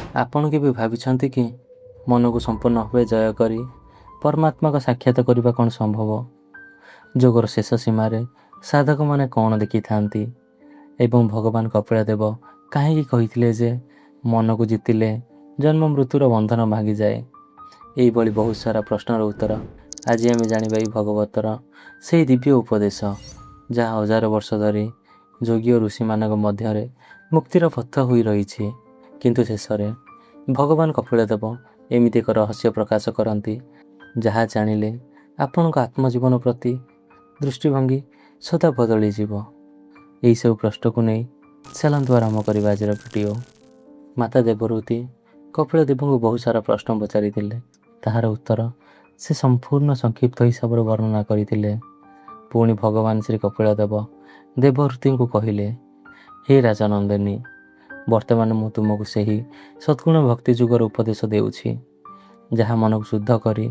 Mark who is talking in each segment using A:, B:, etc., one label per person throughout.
A: ଆପଣ କେବେ ଭାବିଛନ୍ତି କି ମନକୁ ସମ୍ପୂର୍ଣ୍ଣ ଭାବେ ଜୟ କରି ପରମାତ୍ମାଙ୍କ ସାକ୍ଷାତ କରିବା କ'ଣ ସମ୍ଭବ? ଯୋଗର ଶେଷ ସୀମାରେ ସାଧକମାନେ କ'ଣ ଦେଖିଥାନ୍ତି ଏବଂ ଭଗବାନ କପିଳଦେବ କାହିଁକି କହିଥିଲେ ଯେ ମନକୁ ଜିତିଲେ ଜନ୍ମ ମୃତ୍ୟୁର ବନ୍ଧନ ଭାଙ୍ଗିଯାଏ? ଏହିଭଳି ବହୁତ ସାରା ପ୍ରଶ୍ନର ଉତ୍ତର ଆଜି ଆମେ ଜାଣିବା ଏହି ଭଗବତର ସେହି ଦିବ୍ୟ ଉପଦେଶ, ଯାହା ହଜାର ବର୍ଷ ଧରି ଯୋଗୀ ଓ ଋଷିମାନଙ୍କ ମଧ୍ୟରେ ମୁକ୍ତିର ପଥ ହୋଇ ରହିଛି। କିନ୍ତୁ ଶେଷରେ ଭଗବାନ କପିଳଦେବ ଏମିତି ଏକ ରହସ୍ୟ ପ୍ରକାଶ କରନ୍ତି, ଯାହା ଜାଣିଲେ ଆପଣଙ୍କ ଆତ୍ମଜୀବନ ପ୍ରତି ଦୃଷ୍ଟିଭଙ୍ଗୀ ସଦା ବଦଳିଯିବ। ଏହିସବୁ ପ୍ରଶ୍ନକୁ ନେଇ ଚାଲନ୍ତୁ ଆରମ୍ଭ କରିବା ଆଜିର ଭିଡ଼ିଓ। ମାତା ଦେବହୂତି କପିଳଦେବଙ୍କୁ ବହୁତ ସାରା ପ୍ରଶ୍ନ ପଚାରିଥିଲେ। ତାହାର ଉତ୍ତର ସେ ସମ୍ପୂର୍ଣ୍ଣ ସଂକ୍ଷିପ୍ତ ହିସାବରେ ବର୍ଣ୍ଣନା କରିଥିଲେ। ପୁଣି ଭଗବାନ ଶ୍ରୀ କପିଳଦେବ ଦେବହୂତିଙ୍କୁ କହିଲେ, ହେ ରାଜନନ୍ଦିନୀ, ବର୍ତ୍ତମାନ ମୁଁ ତୁମକୁ ସେହି ସଦ୍ଗୁଣ ଭକ୍ତି ଯୁଗର ଉପଦେଶ ଦେଉଛି, ଯାହା ମନକୁ ଶୁଦ୍ଧ କରି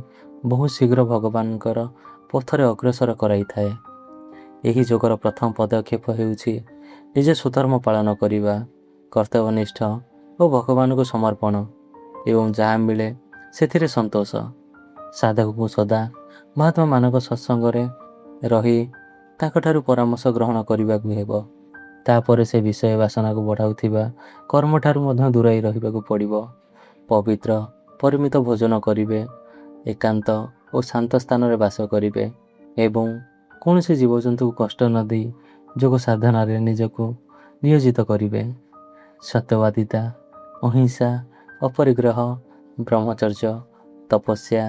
A: ବହୁ ଶୀଘ୍ର ଭଗବାନଙ୍କର ପଥରେ ଅଗ୍ରସର କରାଇଥାଏ। ଏହି ଯୋଗର ପ୍ରଥମ ପଦକ୍ଷେପ ହେଉଛି ନିଜ ସ୍ୱଧର୍ମ ପାଳନ କରିବା, କର୍ତ୍ତବ୍ୟନିଷ୍ଠ ଓ ଭଗବାନଙ୍କୁ ସମର୍ପଣ ଏବଂ ଯାହା ମିଳେ ସେଥିରେ ସନ୍ତୋଷ। ସାଧକଙ୍କୁ ସଦା ମହାତ୍ମାମାନଙ୍କ ସତ୍ସଙ୍ଗରେ ରହି ତାଙ୍କଠାରୁ ପରାମର୍ଶ ଗ୍ରହଣ କରିବାକୁ ହେବ। ତାପରେ ସେ ବିଷୟ ବାସନାକୁ ବଢ଼ାଉଥିବା କର୍ମଠାରୁ ମଧ୍ୟ ଦୂରେଇ ରହିବାକୁ ପଡ଼ିବ। ପବିତ୍ର ପରିମିତ ଭୋଜନ କରିବେ, ଏକାନ୍ତ ଓ ଶାନ୍ତ ସ୍ଥାନରେ ବାସ କରିବେ ଏବଂ କୌଣସି ଜୀବଜନ୍ତୁକୁ କଷ୍ଟ ନ ଦେଇ ଯୋଗ ସାଧନାରେ ନିଜକୁ ନିୟୋଜିତ କରିବେ। ସତ୍ୟବାଦିତା, ଅହିଂସା, ଅପରିଗ୍ରହ, ବ୍ରହ୍ମଚର୍ଯ୍ୟ, ତପସ୍ୟା,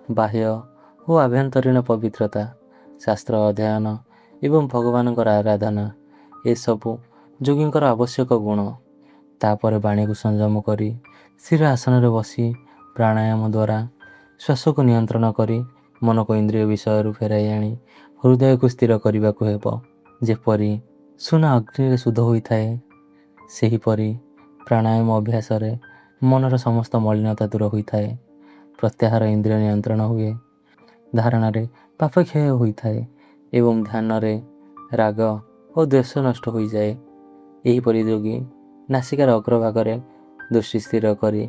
A: ବାହ୍ୟ ଓ ଆଭ୍ୟନ୍ତରୀଣ ପବିତ୍ରତା, ଶାସ୍ତ୍ର ଅଧ୍ୟୟନ ଏବଂ ଭଗବାନଙ୍କର ଆରାଧନା ଏସବୁ ଯୋଗୀଙ୍କର ଆବଶ୍ୟକ ଗୁଣ। ତାପରେ ବାଣୀକୁ ସଂଯମ କରି ସ୍ଥିର ଆସନରେ ବସି ପ୍ରାଣାୟାମ ଦ୍ୱାରା ଶ୍ୱାସକୁ ନିୟନ୍ତ୍ରଣ କରି ମନକୁ ଇନ୍ଦ୍ରିୟ ବିଷୟରୁ ଫେରାଇ ଆଣି ହୃଦୟକୁ ସ୍ଥିର କରିବାକୁ ହେବ। ଯେପରି ସୁନା ଅଗ୍ନିରେ ଶୁଦ୍ଧ ହୋଇଥାଏ, ସେହିପରି ପ୍ରାଣାୟାମ ଅଭ୍ୟାସରେ ମନର ସମସ୍ତ ମଳିନତା ଦୂର ହୋଇଥାଏ। ପ୍ରତ୍ୟାହାର ଇନ୍ଦ୍ରିୟ ନିୟନ୍ତ୍ରଣ ହୁଏ, ଧାରଣାରେ ପାପକ୍ଷୟ ହୋଇଥାଏ ଏବଂ ଧ୍ୟାନରେ ରାଗ ଓ ଦ୍ୱେଷ ନଷ୍ଟ ହୋଇଯାଏ। ଏହିପରି ଯୋଗୀ ନାସିକାର ଅଗ୍ରଭାଗରେ ଦୃଷ୍ଟି ସ୍ଥିର କରି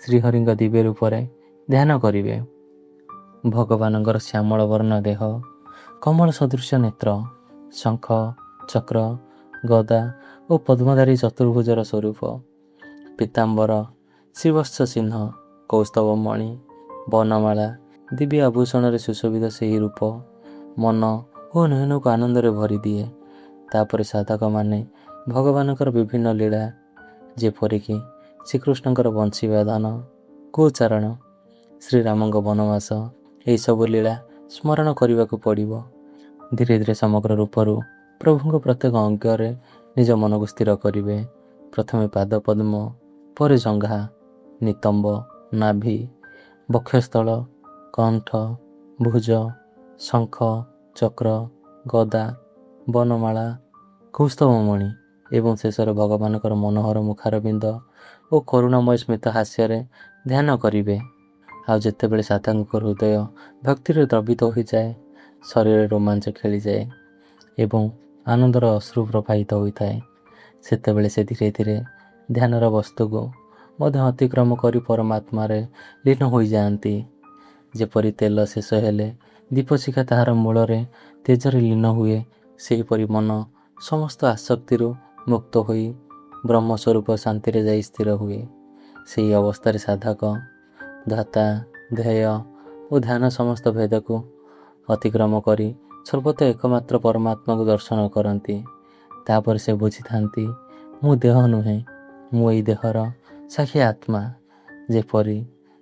A: ଶ୍ରୀହରିଙ୍କ ଦିବ୍ୟ ରୂପରେ ଧ୍ୟାନ କରିବେ। ଭଗବାନଙ୍କର ଶ୍ୟାମଳ ବର୍ଣ୍ଣ ଦେହ, କମଳ ସଦୃଶ ନେତ୍ର, ଶଙ୍ଖ, ଚକ୍ର, ଗଦା ଓ ପଦ୍ମଧାରୀ ଚତୁର୍ଭୁଜର ସ୍ୱରୂପ, ପୀତାମ୍ବର, ଶ୍ରୀବତ୍ସ ଚିହ୍ନ, କୌସ୍ତବମଣି, ବନମାଳା, ଦିବ୍ୟ ଆଭୂଷଣରେ ସୁଶୋଭିତ ସେହି ରୂପ ମନ ଓ ନୟନକୁ ଆନନ୍ଦରେ ଭରିଦିଏ। ତାପରେ ସାଧକମାନେ ଭଗବାନଙ୍କର ବିଭିନ୍ନ ଲୀଳା, ଯେପରିକି ଶ୍ରୀକୃଷ୍ଣଙ୍କର ବଂଶୀବାଦନ, ଗୋଚାରଣ, ଶ୍ରୀରାମଙ୍କ ବନବାସ ଏହିସବୁ ଲୀଳା ସ୍ମରଣ କରିବାକୁ ପଡ଼ିବ। ଧୀରେ ଧୀରେ ସମଗ୍ର ରୂପରୁ ପ୍ରଭୁଙ୍କ ପ୍ରତ୍ୟେକ ଅଙ୍ଗରେ ନିଜ ମନକୁ ସ୍ଥିର କରିବେ। ପ୍ରଥମେ ପାଦ ପଦ୍ମ, ପରେ ଜଙ୍ଘା, ନିତମ୍ବ, ନାଭି, ବକ୍ଷସ୍ଥଳ, କଣ୍ଠ, ଭୁଜ, ଶଙ୍ଖ, ଚକ୍ର, ଗଦା, ବନମାଳା, କୌସ୍ତବମଣି ଏବଂ ଶେଷରେ ଭଗବାନଙ୍କର ମନୋହର ମୁଖାରବିନ୍ଦ ଓ କରୁଣାମୟ ସ୍ମିତ ହାସ୍ୟରେ ଧ୍ୟାନ କରିବେ। ଆଉ ଯେତେବେଳେ ସାଧକଙ୍କ ହୃଦୟ ଭକ୍ତିରେ ଦ୍ରବିତ ହୋଇଯାଏ, ଶରୀରରେ ରୋମାଞ୍ଚ ଖେଳିଯାଏ ଏବଂ ଆନନ୍ଦର ଅଶ୍ରୁ ପ୍ରବାହିତ ହୋଇଥାଏ, ସେତେବେଳେ ସେ ଧୀରେ ଧୀରେ ଧ୍ୟାନର ବସ୍ତୁକୁ ମଧ୍ୟ ଅତିକ୍ରମ କରି ପରମାତ୍ମାରେ ଲୀନ ହୋଇଯାଆନ୍ତି। ଯେପରି ତେଲ ଶେଷ ହେଲେ ଦୀପଶିଖା ତାହାର ମୂଳରେ ତେଜରେ ଲୀନ ହୁଏ, ସେହିପରି ମନ ସମସ୍ତ ଆସକ୍ତିରୁ ମୁକ୍ତ ହୋଇ ବ୍ରହ୍ମସ୍ୱରୂପ ଶାନ୍ତିରେ ଯାଇ ସ୍ଥିର ହୁଏ। ସେହି ଅବସ୍ଥାରେ ସାଧକ ଧାତା, ଧ୍ୟେୟ ଓ ଧ୍ୟାନ ସମସ୍ତ ଭେଦକୁ ଅତିକ୍ରମ କରି ସର୍ବତ ଏକମାତ୍ର ପରମାତ୍ମାକୁ ଦର୍ଶନ କରନ୍ତି। ତାପରେ ସେ ବୁଝିଥାନ୍ତି, ମୁଁ ଦେହ ନୁହେଁ, ମୁଁ ଏହି ଦେହର ସାକ୍ଷୀ ଆତ୍ମା। ଯେପରି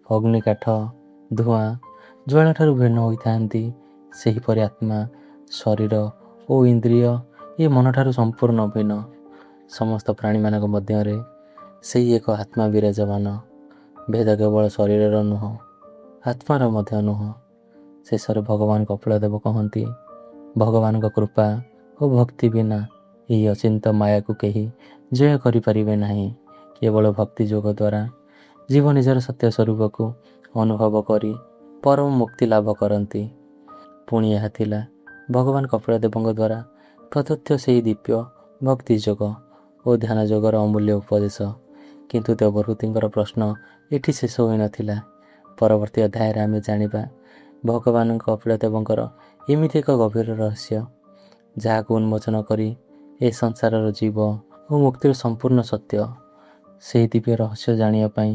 A: ଅଗ୍ନିକାଠ, ଧୂଆଁ, ଜ୍ୱାଳାଠାରୁ ଭିନ୍ନ ହୋଇଥାନ୍ତି, ସେହିପରି ଆତ୍ମା, ଶରୀର ଓ ଇନ୍ଦ୍ରିୟ ଏ ମନଠାରୁ ସମ୍ପୂର୍ଣ୍ଣ ଭିନ୍ନ। ସମସ୍ତ ପ୍ରାଣୀମାନଙ୍କ ମଧ୍ୟରେ ସେହି ଏକ ଆତ୍ମା ବିରାଜମାନ। ଭେଦ କେବଳ ଶରୀରର ନୁହଁ, ଆତ୍ମାର ମଧ୍ୟ ନୁହଁ। ଶେଷରେ ଭଗବାନ କପିଳଦେବ କହନ୍ତି, ଭଗବାନଙ୍କ କୃପା ଓ ଭକ୍ତି ବିନା ଏହି ଅଚିନ୍ତ୍ୟ ମାୟାକୁ କେହି ଜୟ କରିପାରିବେ ନାହିଁ। କେବଳ ଭକ୍ତି ଯୋଗ ଦ୍ୱାରା ଜୀବ ନିଜର ସତ୍ୟ ସ୍ୱରୂପକୁ ଅନୁଭବ କରି ପରମ ମୁକ୍ତି ଲାଭ କରନ୍ତି। ପୁଣି ଏହା ଥିଲା ଭଗବାନ କପିଳଦେବଙ୍କ ଦ୍ୱାରା ପ୍ରଦତ୍ତ ସେହି ଦିବ୍ୟ ଭକ୍ତି ଯୋଗ ଓ ଧ୍ୟାନ ଯୋଗର ଅମୂଲ୍ୟ ଉପଦେଶ। କିନ୍ତୁ ଦେବହୂତିଙ୍କର ପ୍ରଶ୍ନ ଏଠି ଶେଷ ହୋଇନଥିଲା। ପରବର୍ତ୍ତୀ ଅଧ୍ୟାୟରେ ଆମେ ଜାଣିବା ଭଗବାନଙ୍କ ଅଖିଳଦେବଙ୍କର ଏମିତି ଏକ ଗଭୀର ରହସ୍ୟ ଯାହାକୁ ଉନ୍ମୋଚନ କରି ଏ ସଂସାରର ଜୀବ ଓ ମୁକ୍ତିର ସମ୍ପୂର୍ଣ୍ଣ ସତ୍ୟ। ସେହି ଦିବ୍ୟ ରହସ୍ୟ ଜାଣିବା ପାଇଁ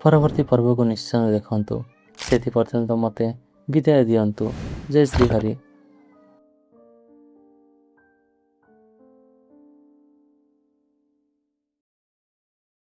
A: ପରବର୍ତ୍ତୀ ପର୍ବକୁ ନିଶ୍ଚୟ ଦେଖନ୍ତୁ। ସେଥିପର୍ଯ୍ୟନ୍ତ ମୋତେ ବିଦାୟ ଦିଅନ୍ତୁ। ଜୟ ଶ୍ରୀ ହରି।